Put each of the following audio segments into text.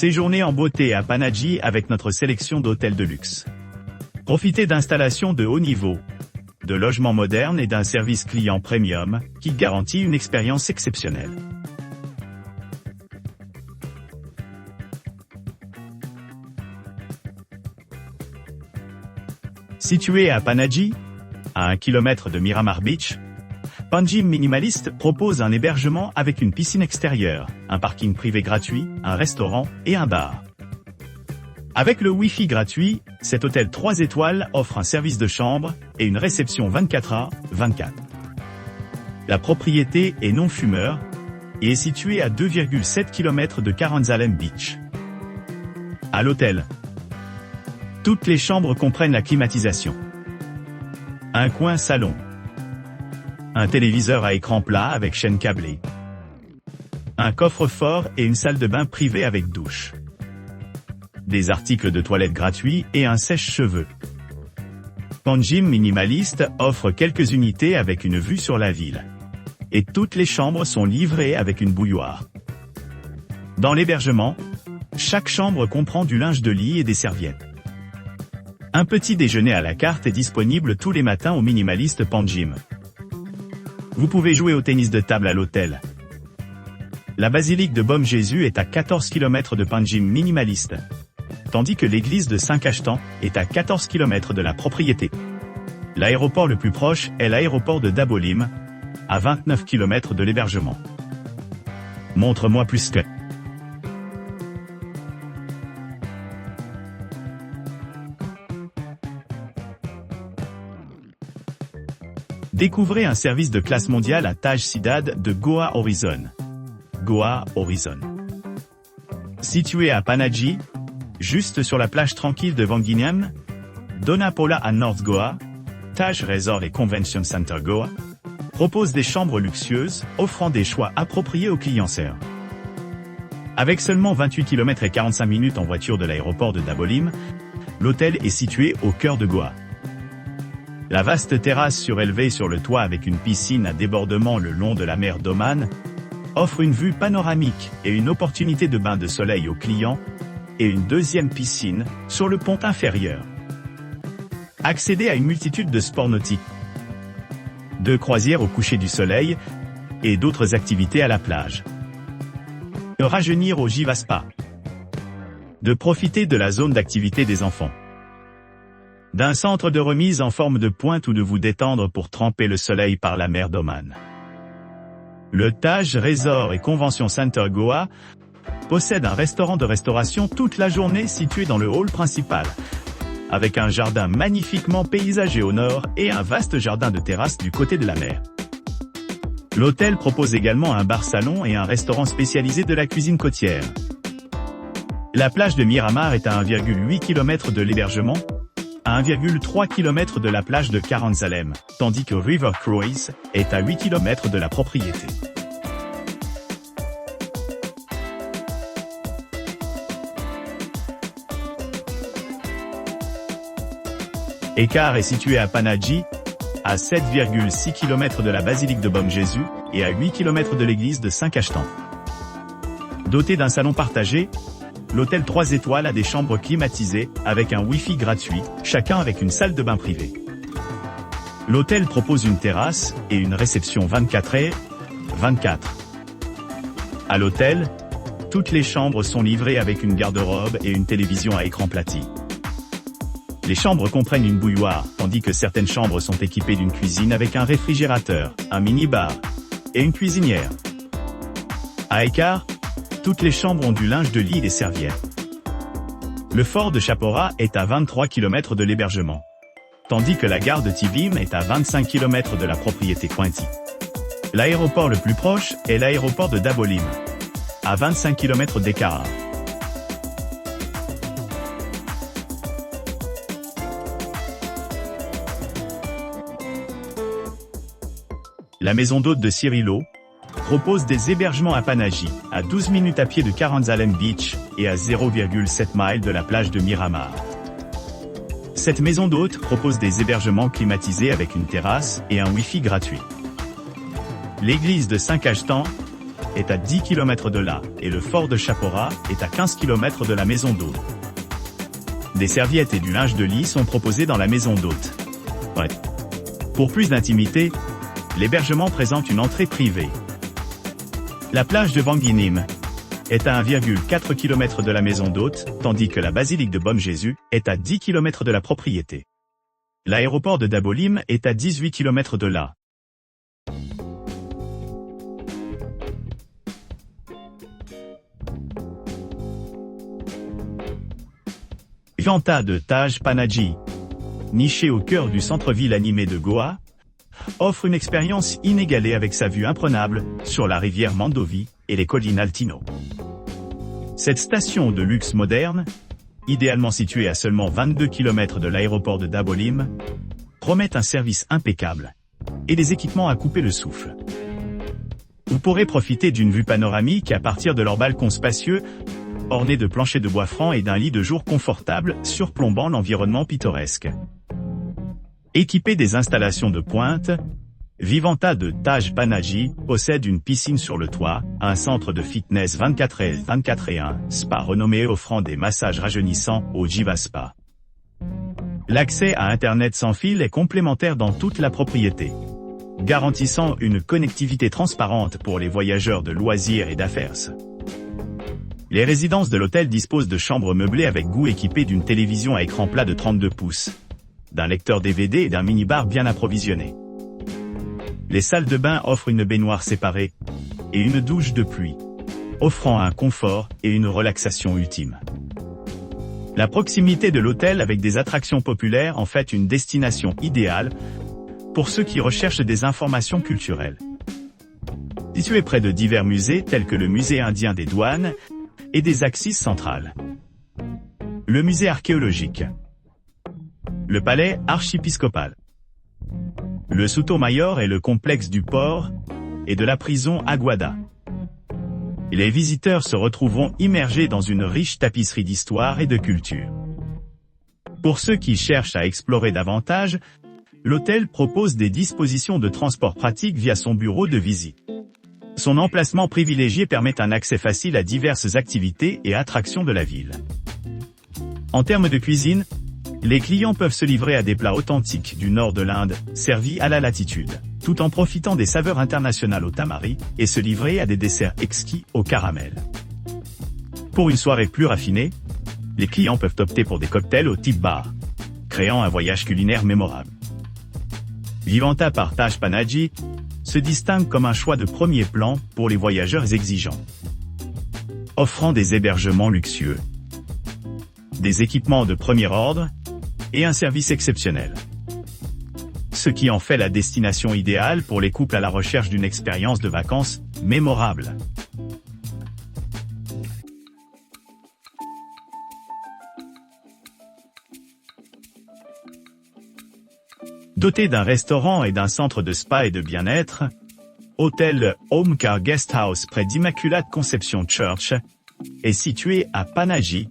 Séjournez en beauté à Panaji avec notre sélection d'hôtels de luxe. Profitez d'installations de haut niveau, de logements modernes et d'un service client premium qui garantit une expérience exceptionnelle. Situé à Panaji, à 1 km de Miramar Beach, Panjim Minimalist propose un hébergement avec une piscine extérieure, un parking privé gratuit, un restaurant et un bar. Avec le Wi-Fi gratuit, cet hôtel 3 étoiles offre un service de chambre et une réception 24h/24. La propriété est non fumeur et est située à 2,7 km de Karanzalem Beach. À l'hôtel, toutes les chambres comprennent la climatisation. Un coin salon. Un téléviseur à écran plat avec chaîne câblée. Un coffre-fort et une salle de bain privée avec douche. Des articles de toilette gratuits et un sèche-cheveux. Panjim Minimalist offre quelques unités avec une vue sur la ville. Et toutes les chambres sont livrées avec une bouilloire. Dans l'hébergement, chaque chambre comprend du linge de lit et des serviettes. Un petit déjeuner à la carte est disponible tous les matins au Minimalist Panjim. Vous pouvez jouer au tennis de table à l'hôtel. La basilique de Bom Jésus est à 14 km de Panjim Minimalist, tandis que l'église de Saint-Cachetan est à 14 km de la propriété. L'aéroport le plus proche est l'aéroport de Dabolim, à 29 km de l'hébergement. Montre-moi plus que. Découvrez un service de classe mondiale à Taj Sidad de Goa Horizon. Goa Horizon. Situé à Panaji, juste sur la plage tranquille de Vanginiam, Donapola à North Goa, Taj Resort et Convention Center Goa, propose des chambres luxueuses, offrant des choix appropriés aux clients servent. Avec seulement 28 km et 45 minutes en voiture de l'aéroport de Dabolim, l'hôtel est situé au cœur de Goa. La vaste terrasse surélevée sur le toit avec une piscine à débordement le long de la mer d'Oman offre une vue panoramique et une opportunité de bain de soleil aux clients, et une deuxième piscine sur le pont inférieur. Accédez à une multitude de sports nautiques, de croisières au coucher du soleil et d'autres activités à la plage. De rajeunir au Jivaspa. De profiter de la zone d'activité des enfants. D'un centre de remise en forme de pointe ou de vous détendre pour tremper le soleil par la mer d'Oman. Le Taj Resort et Convention Center Goa possède un restaurant de restauration toute la journée situé dans le hall principal, avec un jardin magnifiquement paysagé au nord et un vaste jardin de terrasse du côté de la mer. L'hôtel propose également un bar-salon et un restaurant spécialisé de la cuisine côtière. La plage de Miramar est à 1,8 km de l'hébergement, à 1,3 km de la plage de Karanzalem, tandis que River Cruise est à 8 km de la propriété. Ekar est situé à Panaji, à 7,6 km de la basilique de Bom Jésus et à 8 km de l'église de Saint-Cachetan. Doté d'un salon partagé, l'hôtel 3 étoiles a des chambres climatisées avec un Wi-Fi gratuit, chacun avec une salle de bain privée. L'hôtel propose une terrasse et une réception 24h/24. À l'hôtel, toutes les chambres sont livrées avec une garde-robe et une télévision à écran plati. Les chambres comprennent une bouilloire, tandis que certaines chambres sont équipées d'une cuisine avec un réfrigérateur, un mini-bar et une cuisinière. À Ekar, toutes les chambres ont du linge de lit et des serviettes. Le fort de Chapora est à 23 km de l'hébergement, tandis que la gare de Tibim est à 25 km de la propriété Quinty. L'aéroport le plus proche est l'aéroport de Dabolim, à 25 km d'Ekara. La maison d'hôtes de Cirilo propose des hébergements à Panaji, à 12 minutes à pied de Karanzalem Beach et à 0,7 miles de la plage de Miramar. Cette maison d'hôtes propose des hébergements climatisés avec une terrasse et un Wi-Fi gratuit. L'église de Saint-Cachetan est à 10 km de là, et le fort de Chapora est à 15 km de la maison d'hôte. Des serviettes et du linge de lit sont proposés dans la maison d'hôte. Bref. Pour plus d'intimité, l'hébergement présente une entrée privée. La plage de Wanginim est à 1,4 km de la maison d'hôte, tandis que la basilique de Bom Jésus est à 10 km de la propriété. L'aéroport de Dabolim est à 18 km de là. Vivanta de Taj Panaji, niché au cœur du centre-ville animé de Goa, offre une expérience inégalée avec sa vue imprenable sur la rivière Mandovi et les collines Altino. Cette station de luxe moderne, idéalement située à seulement 22 km de l'aéroport de Dabolim, promet un service impeccable et des équipements à couper le souffle. Vous pourrez profiter d'une vue panoramique à partir de leur balcon spacieux, orné de planchers de bois franc et d'un lit de jour confortable surplombant l'environnement pittoresque. Équipé des installations de pointe, Vivanta de Taj Panaji possède une piscine sur le toit, un centre de fitness 24/24/1, spa renommé offrant des massages rajeunissants au Jiva Spa. L'accès à Internet sans fil est complémentaire dans toute la propriété, garantissant une connectivité transparente pour les voyageurs de loisirs et d'affaires. Les résidences de l'hôtel disposent de chambres meublées avec goût équipées d'une télévision à écran plat de 32 pouces, d'un lecteur DVD et d'un minibar bien approvisionné. Les salles de bain offrent une baignoire séparée et une douche de pluie, offrant un confort et une relaxation ultime. La proximité de l'hôtel avec des attractions populaires en fait une destination idéale pour ceux qui recherchent des informations culturelles. Situé près de divers musées tels que le musée indien des douanes et des Axis centrales, le musée archéologique, le palais archiépiscopal, le Sotomayor et le complexe du port et de la prison Aguada. Les visiteurs se retrouveront immergés dans une riche tapisserie d'histoire et de culture. Pour ceux qui cherchent à explorer davantage, l'hôtel propose des dispositions de transport pratiques via son bureau de visite. Son emplacement privilégié permet un accès facile à diverses activités et attractions de la ville. En termes de cuisine, les clients peuvent se livrer à des plats authentiques du nord de l'Inde, servis à la latitude, tout en profitant des saveurs internationales au tamari, et se livrer à des desserts exquis au caramel. Pour une soirée plus raffinée, les clients peuvent opter pour des cocktails au type bar, créant un voyage culinaire mémorable. Vivanta par Taj Panaji se distingue comme un choix de premier plan pour les voyageurs exigeants, offrant des hébergements luxueux, des équipements de premier ordre et un service exceptionnel. Ce qui en fait la destination idéale pour les couples à la recherche d'une expérience de vacances mémorable. Doté d'un restaurant et d'un centre de spa et de bien-être, Hôtel Omkar Guest House près d'Immaculate Conception Church est situé à Panaji,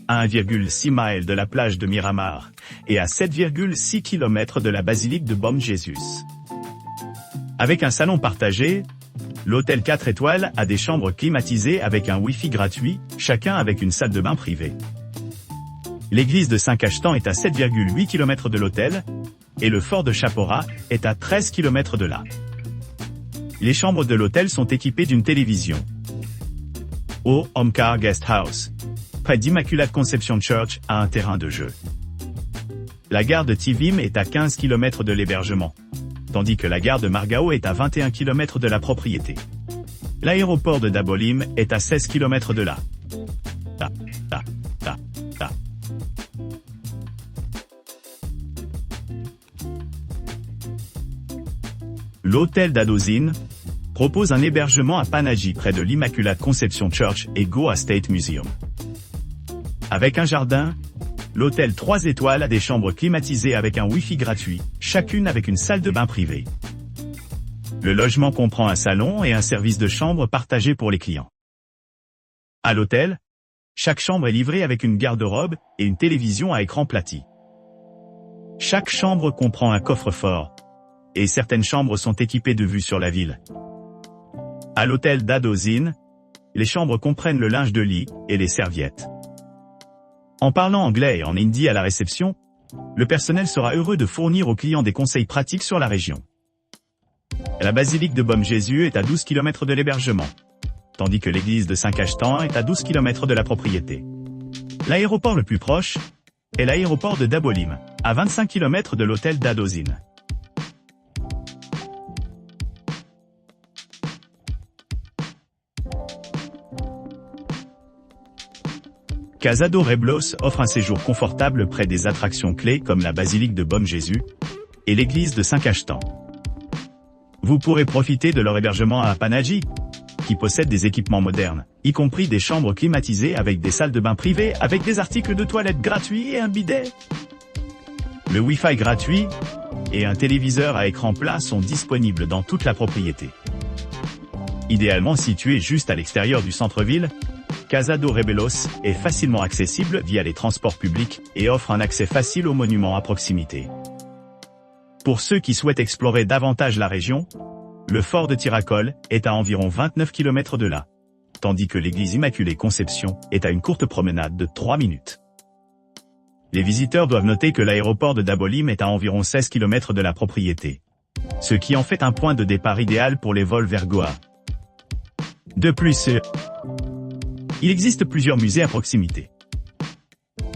à 1,6 miles de la plage de Miramar et à 7,6 km de la basilique de Bom Jésus. Avec un salon partagé, l'hôtel 4 étoiles a des chambres climatisées avec un Wi-Fi gratuit, chacun avec une salle de bain privée. L'église de Saint-Cachetan est à 7,8 km de l'hôtel, et le fort de Chapora est à 13 km de là. Les chambres de l'hôtel sont équipées d'une télévision. Au Omkar Guest House, près d'Immaculate Conception Church, a un terrain de jeu. La gare de Tivim est à 15 km de l'hébergement, tandis que la gare de Margao est à 21 km de la propriété. L'aéroport de Dabolim est à 16 km de là. L'hôtel d'Adozine propose un hébergement à Panaji près de l'Immaculate Conception Church et Goa State Museum. Avec un jardin, l'hôtel 3 étoiles a des chambres climatisées avec un Wi-Fi gratuit, chacune avec une salle de bain privée. Le logement comprend un salon et un service de chambre partagé pour les clients. À l'hôtel, chaque chambre est livrée avec une garde-robe et une télévision à écran plati. Chaque chambre comprend un coffre-fort, et certaines chambres sont équipées de vues sur la ville. À l'hôtel d'Adozine, les chambres comprennent le linge de lit et les serviettes. En parlant anglais et en hindi à la réception, le personnel sera heureux de fournir aux clients des conseils pratiques sur la région. La basilique de Bom Jésus est à 12 km de l'hébergement, tandis que l'église de Saint-Cachetan est à 12 km de la propriété. L'aéroport le plus proche est l'aéroport de Dabolim, à 25 km de l'hôtel d'Adozine. Casa do Reblos offre un séjour confortable près des attractions clés comme la basilique de Bom Jésus et l'église de Saint-Cachetan. Vous pourrez profiter de leur hébergement à Panaji, qui possède des équipements modernes, y compris des chambres climatisées avec des salles de bain privées avec des articles de toilette gratuits et un bidet. Le Wi-Fi gratuit et un téléviseur à écran plat sont disponibles dans toute la propriété. Idéalement situé juste à l'extérieur du centre-ville, Casa do Reblos est facilement accessible via les transports publics et offre un accès facile aux monuments à proximité. Pour ceux qui souhaitent explorer davantage la région, le fort de Tiracol est à environ 29 km de là, tandis que l'église Immaculée Conception est à une courte promenade de 3 minutes. Les visiteurs doivent noter que l'aéroport de Dabolim est à environ 16 km de la propriété, ce qui en fait un point de départ idéal pour les vols vers Goa. De plus, il existe plusieurs musées à proximité,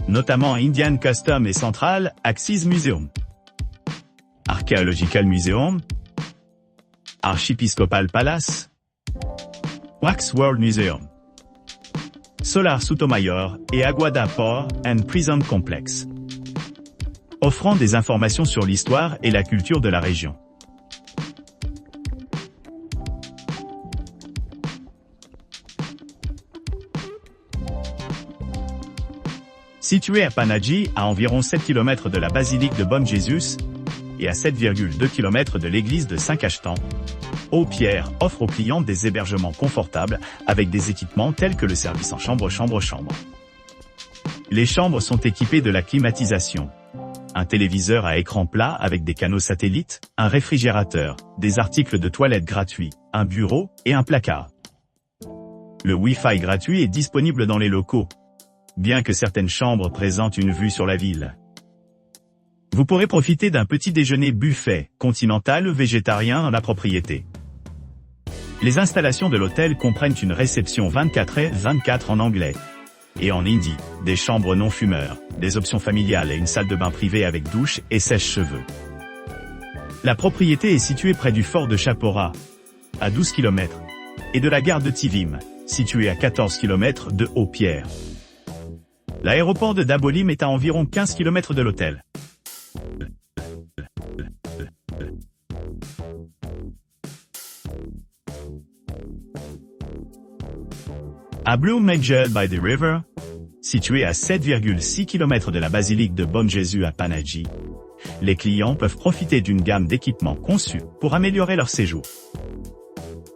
notamment Indian Custom et Central Axis Museum, Archaeological Museum, Archiepiscopal Palace, Wax World Museum, Solar Sotomayor et Aguada Port and Prison Complex, offrant des informations sur l'histoire et la culture de la région. Situé à Panaji, à environ 7 km de la basilique de Bom Jésus et à 7,2 km de l'église de Saint-Cachetan, Eau-Pierre offre aux clients des hébergements confortables avec des équipements tels que le service en chambre. Les chambres sont équipées de la climatisation, un téléviseur à écran plat avec des canaux satellites, un réfrigérateur, des articles de toilette gratuits, un bureau et un placard. Le Wi-Fi gratuit est disponible dans les locaux, bien que certaines chambres présentent une vue sur la ville. Vous pourrez profiter d'un petit déjeuner buffet, continental ou végétarien dans la propriété. Les installations de l'hôtel comprennent une réception 24h/24 en anglais et en hindi, des chambres non-fumeurs, des options familiales et une salle de bain privée avec douche et sèche-cheveux. La propriété est située près du fort de Chapora, à 12 km, et de la gare de Tivim, située à 14 km de Eau-Pierre. L'aéroport de Dabolim est à environ 15 km de l'hôtel. À Blue Major by the River, situé à 7,6 km de la basilique de Bom Jésus à Panaji, les clients peuvent profiter d'une gamme d'équipements conçus pour améliorer leur séjour.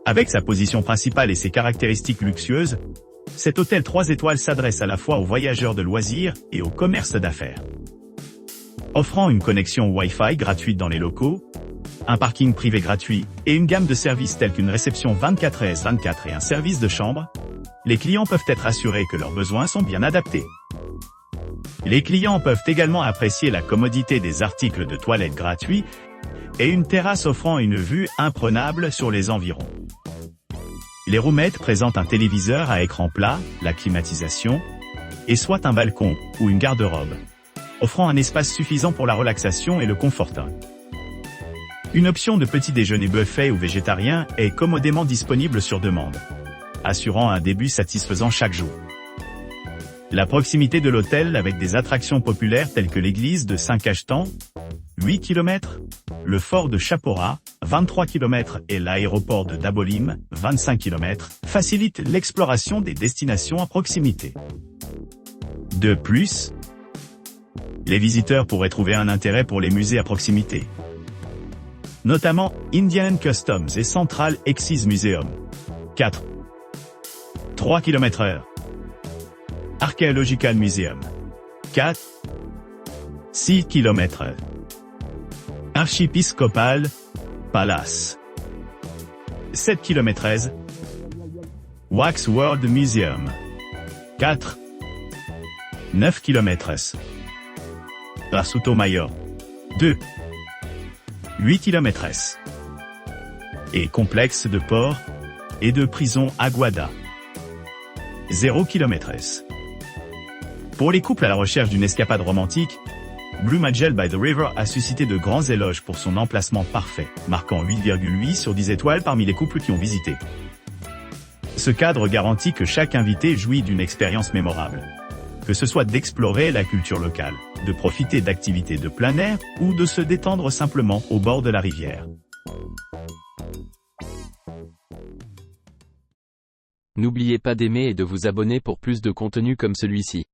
Avec sa position principale et ses caractéristiques luxueuses, cet hôtel 3 étoiles s'adresse à la fois aux voyageurs de loisirs et aux commerces d'affaires. Offrant une connexion Wi-Fi gratuite dans les locaux, un parking privé gratuit et une gamme de services tels qu'une réception 24h/24 et un service de chambre, les clients peuvent être assurés que leurs besoins sont bien adaptés. Les clients peuvent également apprécier la commodité des articles de toilette gratuits et une terrasse offrant une vue imprenable sur les environs. Les roumettes présentent un téléviseur à écran plat, la climatisation, et soit un balcon ou une garde-robe, offrant un espace suffisant pour la relaxation et le confort. Une option de petit déjeuner buffet ou végétarien est commodément disponible sur demande, assurant un début satisfaisant chaque jour. La proximité de l'hôtel avec des attractions populaires telles que l'église de Saint-Cachetan, 8 km, le fort de Chapora, 23 km et l'aéroport de Dabolim, 25 km, facilite l'exploration des destinations à proximité. De plus, les visiteurs pourraient trouver un intérêt pour les musées à proximité, notamment Indian Customs et Central Axis Museum, 3 km/h. Archaeological Museum, 6 km/h. Archiepiscopal Palace, 7 km/h, Wax World Museum. 4. 9 km. La Sotomayor. 2. 8 km. Et complexe de port et de prison Aguada. 0 km. Pour les couples à la recherche d'une escapade romantique, Blue Majel by the River a suscité de grands éloges pour son emplacement parfait, marquant 8,8 sur 10 étoiles parmi les couples qui ont visité. Ce cadre garantit que chaque invité jouit d'une expérience mémorable. Que ce soit d'explorer la culture locale, de profiter d'activités de plein air ou de se détendre simplement au bord de la rivière. N'oubliez pas d'aimer et de vous abonner pour plus de contenu comme celui-ci.